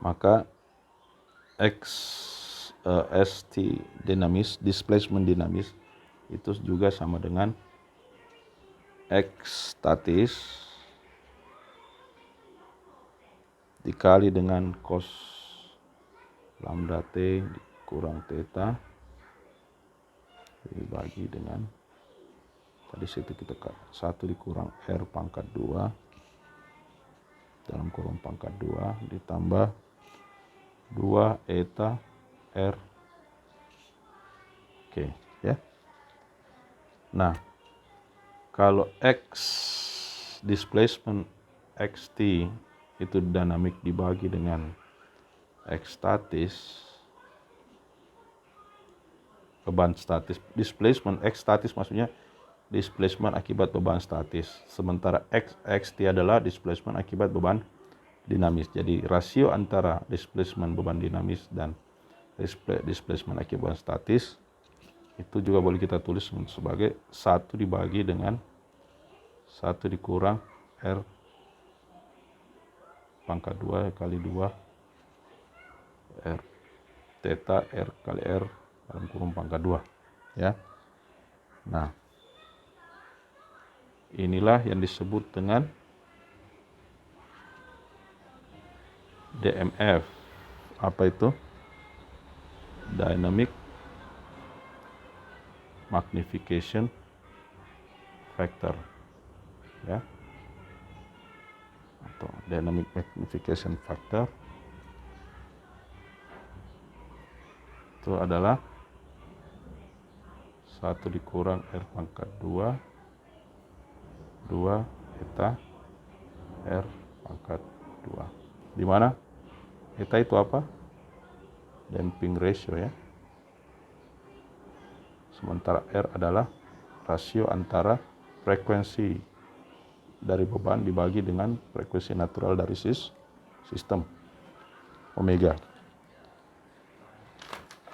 maka ST dinamis, displacement dinamis, itu juga sama dengan X statis dikali dengan cos lambda T kurang theta dibagi dengan tadi situ kita 1 dikurang R pangkat 2 dalam kurung pangkat 2 ditambah 2 eta R. Oke, ya. Nah, kalau X displacement XT itu dinamik dibagi dengan X statis, beban statis, displacement X statis maksudnya displacement akibat beban statis, sementara XT adalah displacement akibat beban dinamis. Jadi rasio antara displacement beban dinamis dan displacement akibat statis itu juga boleh kita tulis sebagai 1 dibagi dengan 1 dikurang R pangkat 2 kali 2 R theta R kali R dalam kurung pangkat 2, ya. Nah, inilah yang disebut dengan DMF. Apa itu? Dynamic Magnification Factor, ya, atau Dynamic Magnification Factor itu adalah 1 dikurang R pangkat 2 eta R pangkat 2, di mana eta itu apa? Damping ratio, ya. Sementara R adalah rasio antara frekuensi dari beban dibagi dengan frekuensi natural dari sistem omega.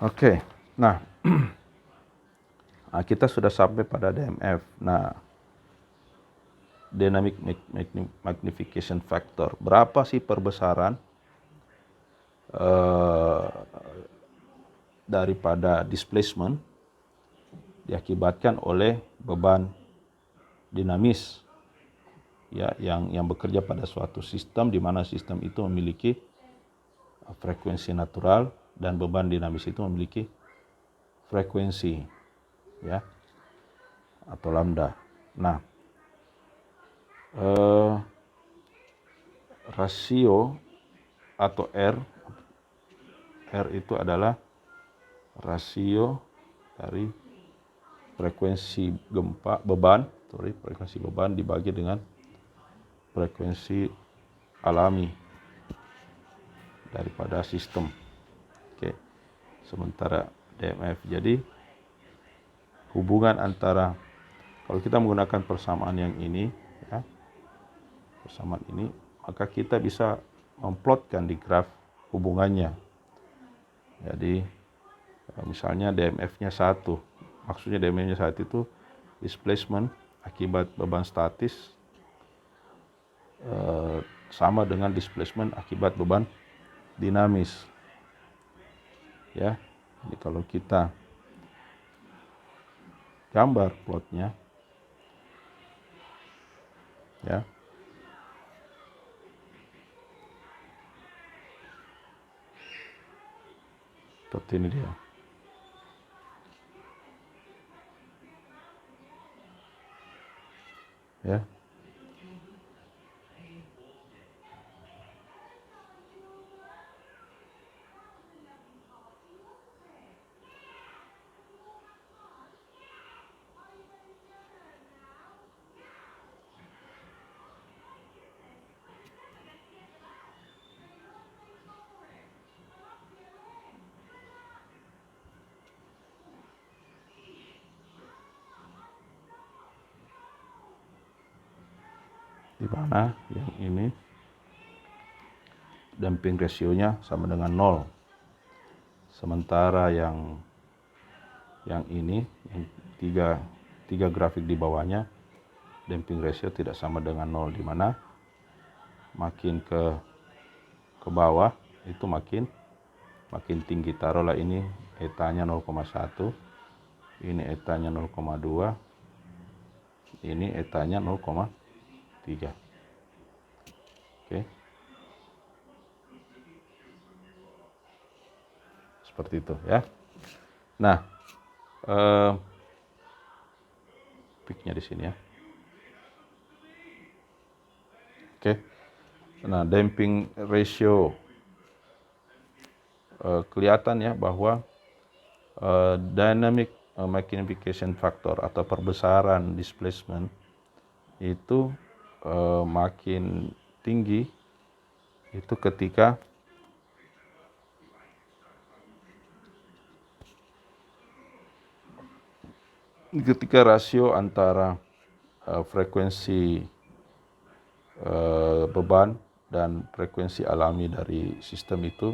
Oke, nah kita sudah sampai pada DMF. Nah, Dynamic Magnification Factor, berapa sih perbesaran daripada displacement diakibatkan oleh beban dinamis, ya, yang bekerja pada suatu sistem di mana sistem itu memiliki frekuensi natural dan beban dinamis itu memiliki frekuensi, ya, atau lambda. Nah, rasio atau R itu adalah rasio dari frekuensi beban dibagi dengan frekuensi alami daripada sistem. Oke. Sementara DMF, jadi hubungan antara, kalau kita menggunakan persamaan yang ini, ya, persamaan ini, maka kita bisa memplotkan di graf hubungannya. Jadi misalnya DMF-nya 1, maksudnya DMF-nya 1 itu displacement akibat beban statis sama dengan displacement akibat beban dinamis, ya. Jadi kalau kita gambar plotnya, ya, seperti ini dia, ya. Di mana yang ini damping rasionya sama dengan 0. Sementara yang ini, yang tiga grafik di bawahnya, damping ratio tidak sama dengan 0, di mana makin ke bawah itu makin tinggi. Taruhlah ini etanya 0,1, ini etanya 0,2, ini etanya 0,3. Oke. Seperti itu ya. Nah, peaknya di sini ya. Oke. Nah, damping ratio kelihatan ya bahwa dynamic magnification factor atau perbesaran displacement itu makin tinggi itu ketika rasio antara frekuensi beban dan frekuensi alami dari sistem itu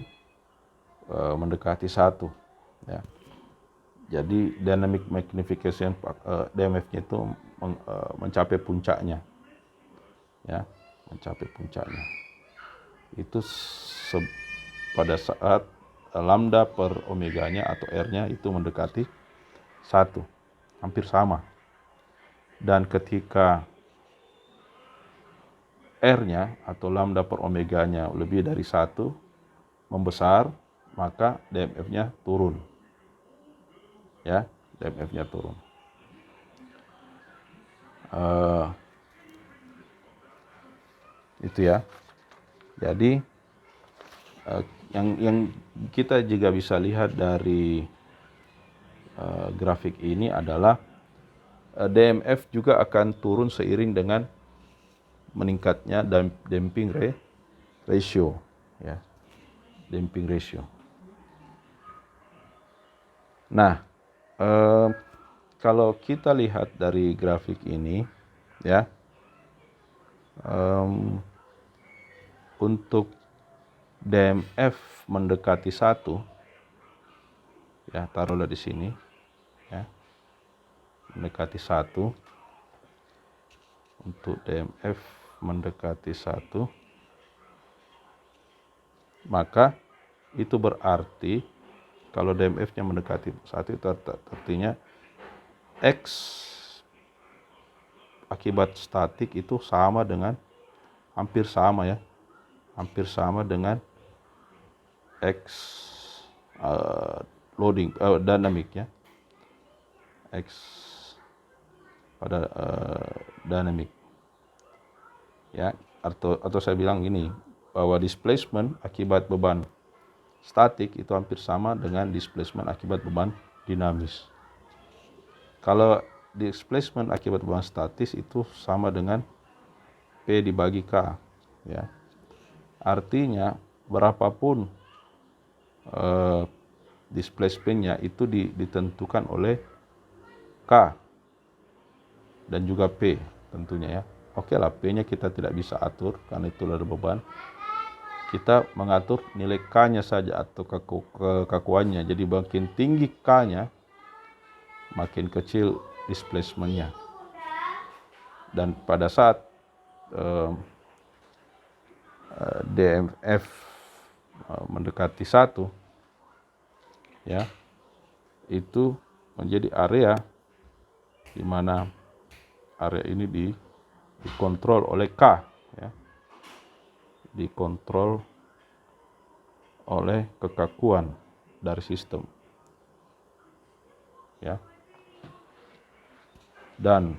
mendekati 1 ya. Jadi dynamic magnification DMF-nya itu mencapai puncaknya ya, mencapai puncaknya itu pada saat lambda per omeganya atau R-nya itu mendekati 1, hampir sama. Dan ketika R-nya atau lambda per omeganya lebih dari 1, membesar, maka DMF-nya turun. Ya, DMF-nya turun. Itu ya. Jadi yang kita juga bisa lihat dari grafik ini adalah DMF juga akan turun seiring dengan meningkatnya damping ratio ya. Damping ratio. Nah, kalau kita lihat dari grafik ini ya, untuk DMF mendekati 1 ya, taruhlah di sini ya, mendekati 1. Untuk DMF mendekati 1, maka itu berarti kalau DMF-nya mendekati 1 itu artinya X akibat statik itu sama dengan, hampir sama ya, hampir sama dengan X loading dynamic ya, X pada dynamic ya, atau saya bilang gini, bahwa displacement akibat beban statik itu hampir sama dengan displacement akibat beban dinamis. Kalau displacement akibat beban statis itu sama dengan P dibagi K ya. Artinya berapapun displacementnya itu ditentukan oleh K dan juga P tentunya ya. Oke lah, P-nya kita tidak bisa atur karena itu ada beban. Kita mengatur nilai K-nya saja atau kekakuannya. Jadi makin tinggi K-nya, makin kecil displacement-nya. Dan pada saat DMF mendekati 1 ya, itu menjadi area di mana area ini dikontrol oleh K ya, dikontrol oleh kekakuan dari sistem ya. Dan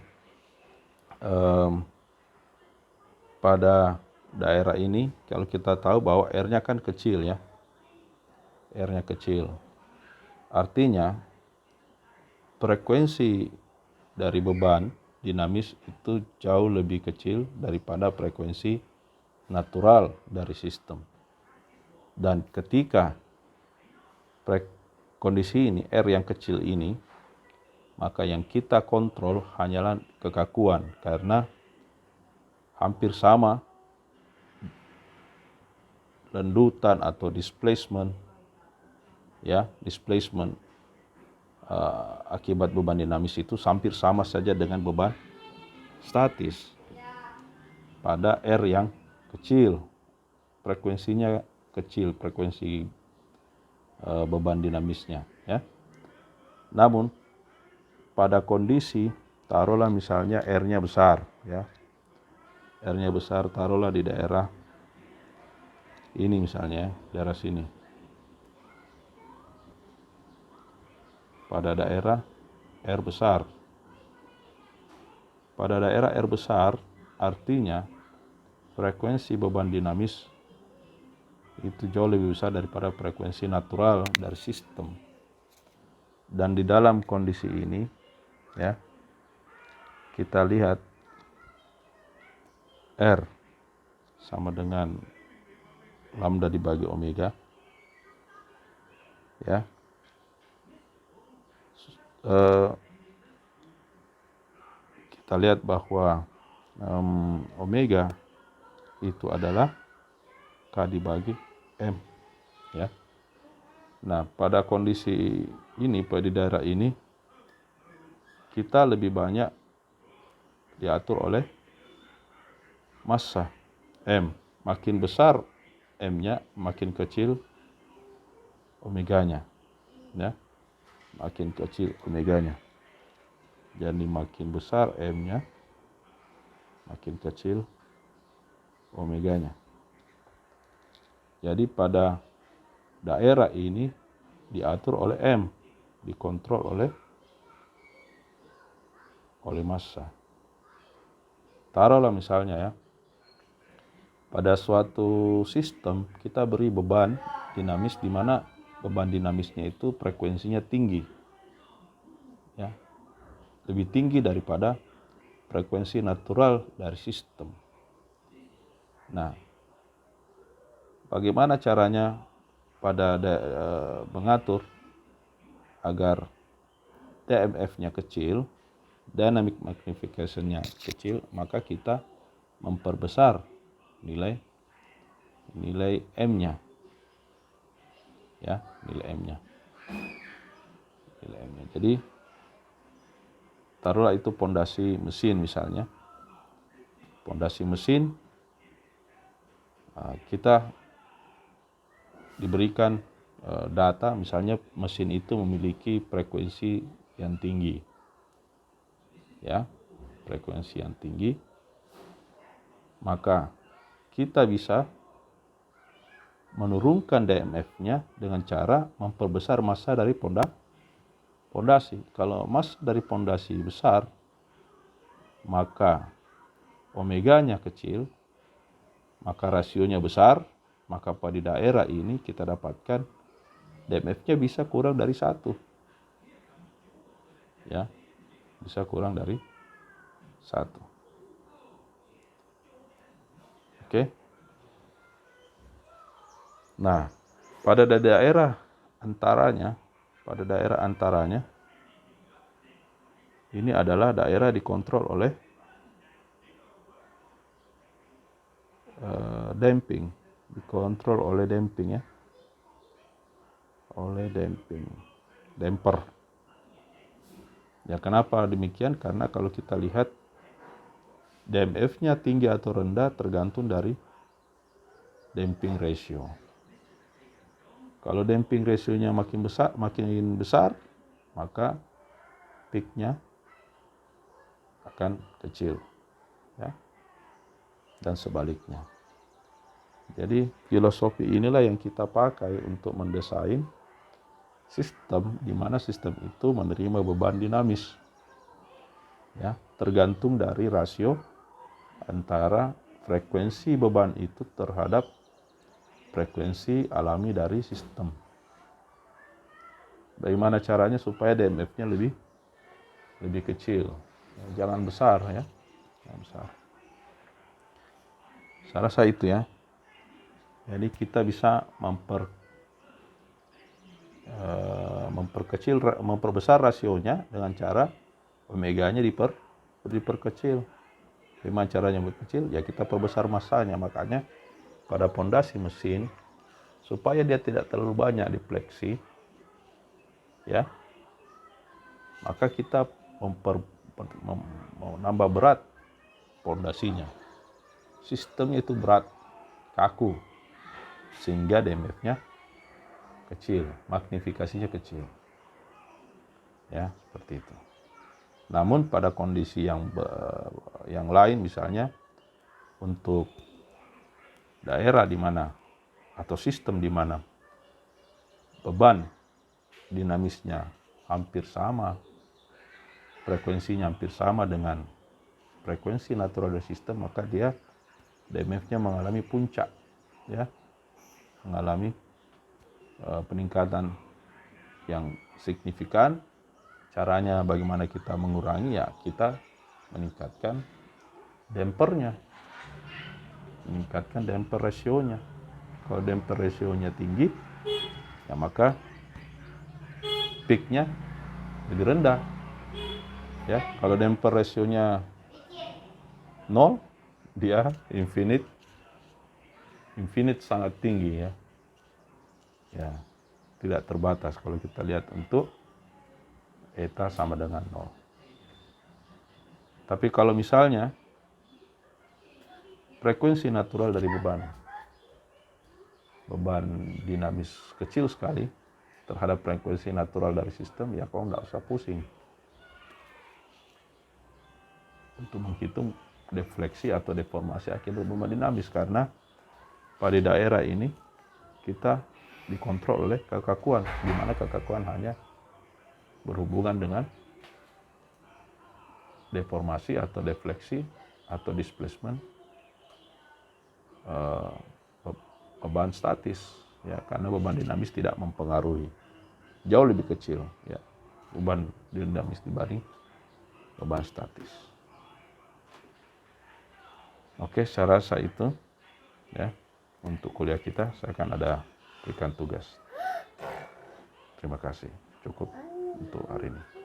pada daerah ini kalau kita tahu bahwa R-nya kan kecil ya, R-nya kecil, artinya frekuensi dari beban dinamis itu jauh lebih kecil daripada frekuensi natural dari sistem. Dan ketika kondisi ini, R yang kecil ini, maka yang kita kontrol hanyalah kekakuan, karena hampir sama lendutan atau displacement ya, displacement akibat beban dinamis itu hampir sama saja dengan beban statis pada R yang kecil, frekuensinya kecil frekuensi beban dinamisnya, ya. Namun pada kondisi taruhlah misalnya R-nya besar, ya. R-nya besar, taruhlah di daerah ini misalnya, daerah sini. Pada daerah R besar. Pada daerah R besar artinya frekuensi beban dinamis itu jauh lebih besar daripada frekuensi natural dari sistem. Dan di dalam kondisi ini, ya, kita lihat R sama dengan lambda dibagi omega, ya. Kita lihat bahwa omega itu adalah K dibagi M, ya. Nah, pada kondisi ini, pada di daerah ini, kita lebih banyak diatur oleh massa M. Makin besar M-nya, makin kecil omeganya, ya. Makin kecil omeganya. Jadi makin besar M-nya, makin kecil omeganya. Jadi pada daerah ini diatur oleh M, dikontrol oleh massa. Taruhlah misalnya, ya, pada suatu sistem kita beri beban dinamis di mana beban dinamisnya itu frekuensinya tinggi, ya, lebih tinggi daripada frekuensi natural dari sistem. Nah, bagaimana caranya pada mengatur agar DMF-nya kecil, dynamic magnification-nya kecil, maka kita memperbesar nilai M-nya, ya, nilai M-nya. Jadi taruhlah itu pondasi mesin misalnya. Pondasi mesin, kita diberikan data misalnya mesin itu memiliki frekuensi yang tinggi, ya, frekuensi yang tinggi, maka kita bisa menurunkan DMF-nya dengan cara memperbesar massa dari pondasi. Kalau massa dari pondasi besar, maka omeganya kecil, maka rasionya besar, maka pada daerah ini kita dapatkan DMF-nya bisa kurang dari 1. Ya, bisa kurang dari 1. Oke. Nah, pada daerah antaranya, ini adalah daerah dikontrol oleh damping, dikontrol oleh damping, ya, oleh damper. Ya, kenapa demikian? Karena kalau kita lihat DMF-nya tinggi atau rendah tergantung dari damping ratio. Kalau damping ratio-nya makin besar, maka peak-nya akan kecil, ya, dan sebaliknya. Jadi filosofi inilah yang kita pakai untuk mendesain sistem di mana sistem itu menerima beban dinamis, ya, tergantung dari rasio antara frekuensi beban itu terhadap frekuensi alami dari sistem. Bagaimana caranya supaya DMF-nya lebih kecil, jangan besar, ya, jangan besar. Saya rasa itu, ya. Jadi kita bisa memperbesar rasionya dengan cara omeganya diperkecil. Gimana caranya berkecil? Ya kita perbesar massanya. Makanya pada pondasi mesin, supaya dia tidak terlalu banyak difleksi, ya, maka kita menambah berat pondasinya. Sistemnya itu berat, kaku, sehingga DMF-nya kecil, magnifikasinya kecil. Ya, seperti itu. Namun pada kondisi yang lain, misalnya untuk daerah di mana atau sistem di mana beban dinamisnya hampir sama, frekuensinya hampir sama dengan frekuensi natural dari sistem, maka dia DMF-nya mengalami puncak, ya, mengalami peningkatan yang signifikan. Caranya bagaimana kita mengurangi, ya kita meningkatkan dampernya, meningkatkan damper rasionya. Kalau damper rasionya tinggi, ya maka peaknya lebih rendah. Ya, kalau damper rasionya 0, dia infinite sangat tinggi, ya. Ya, tidak terbatas kalau kita lihat untuk eta sama dengan 0. Tapi kalau misalnya frekuensi natural dari beban dinamis kecil sekali terhadap frekuensi natural dari sistem, ya kau nggak usah pusing untuk menghitung defleksi atau deformasi akibat beban dinamis, karena pada daerah ini kita dikontrol oleh kekakuan, di mana kekakuan hanya berhubungan dengan deformasi atau defleksi atau displacement beban statis, ya, karena beban dinamis tidak mempengaruhi, jauh lebih kecil, ya, beban dinamis dibanding beban statis. Oke, saya rasa itu, ya, untuk kuliah kita. Saya akan ada berikan tugas. Terima kasih, cukup untuk hari ini.